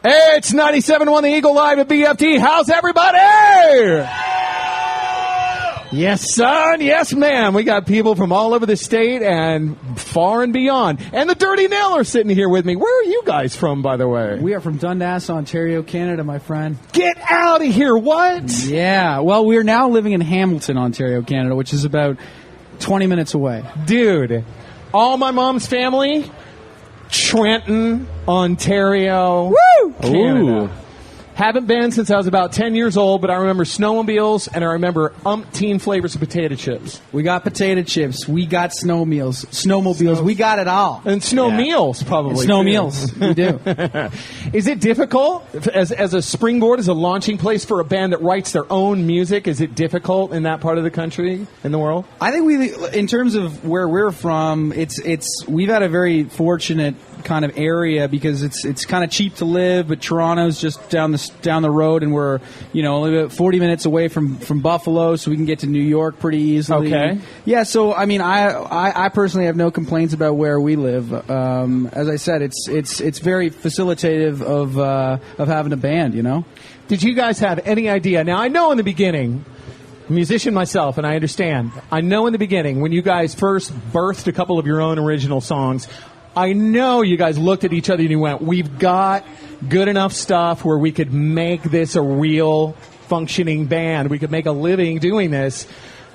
It's 97.1 The Eagle live at BFD. How's everybody? Yes, son. Yes, ma'am. We got people from all over the state and far and beyond. And the Dirty Nil are sitting here with me. Where are you guys from, by the way? We are from Dundas, Ontario, Canada, my friend. Get out of here. What? Yeah. Well, we're now living in Hamilton, Ontario, Canada, which is about 20 minutes away. Dude, all my mom's family, Trenton, Ontario, Woo! Canada. Ooh. Haven't been since I was about 10 years old, but I remember snowmobiles and I remember umpteen flavors of potato chips. We got potato chips. We got snowmobiles. We got it all. And snow meals, probably. And snow meals. We do. Is it difficult as a springboard, as a launching place for a band that writes their own music? Is it difficult in that part of the country, in the world? I think in terms of where we're from, we've had a very fortunate kind of area because it's kind of cheap to live, but Toronto's just down the road, and we're only about 40 minutes away from Buffalo, so we can get to New York pretty easily. Okay. Yeah, so I mean, I personally have no complaints about where we live. As I said, it's very facilitative of having a band. Did you guys have any idea? Now I know in the beginning, musician myself, and I understand. I know in the beginning when you guys first birthed a couple of your own original songs, I know you guys looked at each other and you went, we've got good enough stuff where we could make this a real functioning band. We could make a living doing this.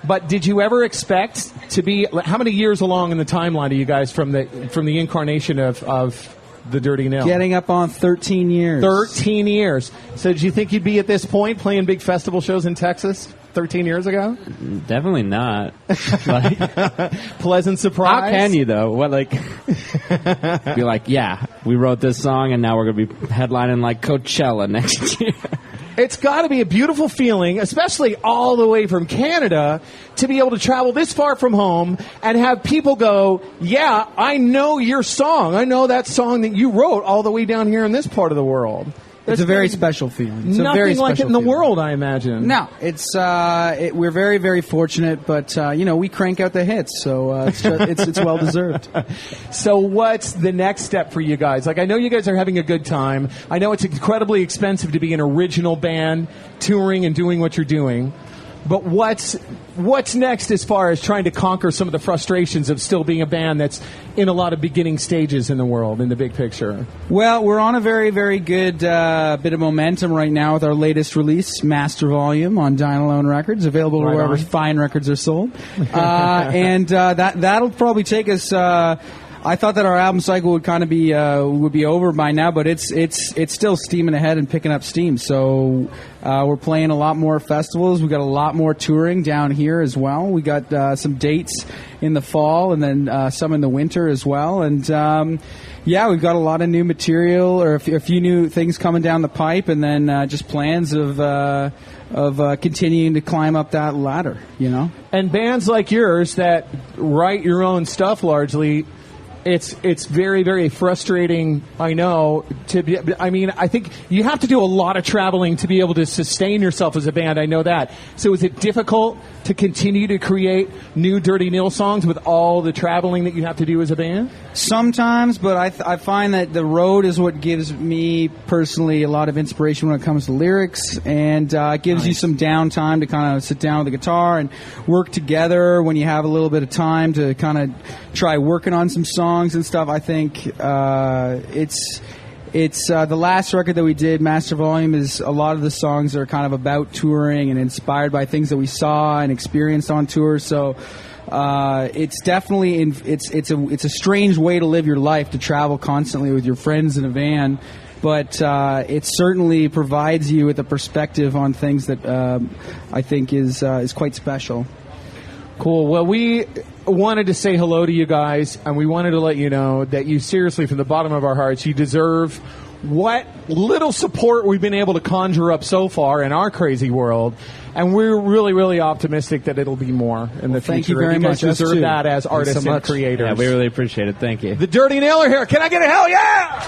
But did you ever expect to be, how many years along in the timeline are you guys from the incarnation of the Dirty Nil? Getting up on 13 years. 13 years. So did you think you'd be at this point playing big festival shows in Texas 13 years ago? Definitely not. Pleasant surprise. How can you, though? What, be like, yeah, we wrote this song and now we're going to be headlining like Coachella next year. It's got to be a beautiful feeling, especially all the way from Canada, to be able to travel this far from home and have people go, yeah, I know your song. I know that song that you wrote all the way down here in this part of the world. It's a very special feeling. It's nothing a very like it in the world, I imagine. No, we're very, very fortunate, but we crank out the hits, so it's well deserved. So, what's the next step for you guys? Like, I know you guys are having a good time. I know it's incredibly expensive to be an original band, touring and doing what you're doing. But what's next as far as trying to conquer some of the frustrations of still being a band that's in a lot of beginning stages in the world, in the big picture? Well, we're on a very, very good bit of momentum right now with our latest release, Master Volume, on Dynalone Records, available wherever fine records are sold. And that'll probably take us... I thought that our album cycle would kind of be over by now, but it's still steaming ahead and picking up steam. So we're playing a lot more festivals. We got a lot more touring down here as well. We got some dates in the fall and then some in the winter as well. And we've got a lot of new material or a few new things coming down the pipe, and then just plans of continuing to climb up that ladder. And bands like yours that write your own stuff largely. It's very, very frustrating, I know, I think you have to do a lot of traveling to be able to sustain yourself as a band, I know that. So is it difficult to continue to create new Dirty Nil songs with all the traveling that you have to do as a band? Sometimes, but I find that the road is what gives me personally a lot of inspiration when it comes to lyrics, and it gives you some downtime to kind of sit down with the guitar and work together when you have a little bit of time to kind of try working on some songs and stuff. I think it's the last record that we did, Master Volume, is a lot of the songs are kind of about touring and inspired by things that we saw and experienced on tour. So it's definitely it's a strange way to live your life, to travel constantly with your friends in a van. But it certainly provides you with a perspective on things that I think is quite special. Cool. Well, we wanted to say hello to you guys, and we wanted to let you know that you seriously, from the bottom of our hearts, you deserve what little support we've been able to conjure up so far in our crazy world. And we're really, really optimistic that it'll be more in the future. Thank you very much. You guys deserve that as artists and creators. Yeah, we really appreciate it. Thank you. The Dirty Nil are here. Can I get a hell yeah?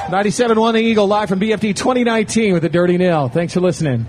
97.1 The Eagle, live from BFD 2019 with the Dirty Nil. Thanks for listening.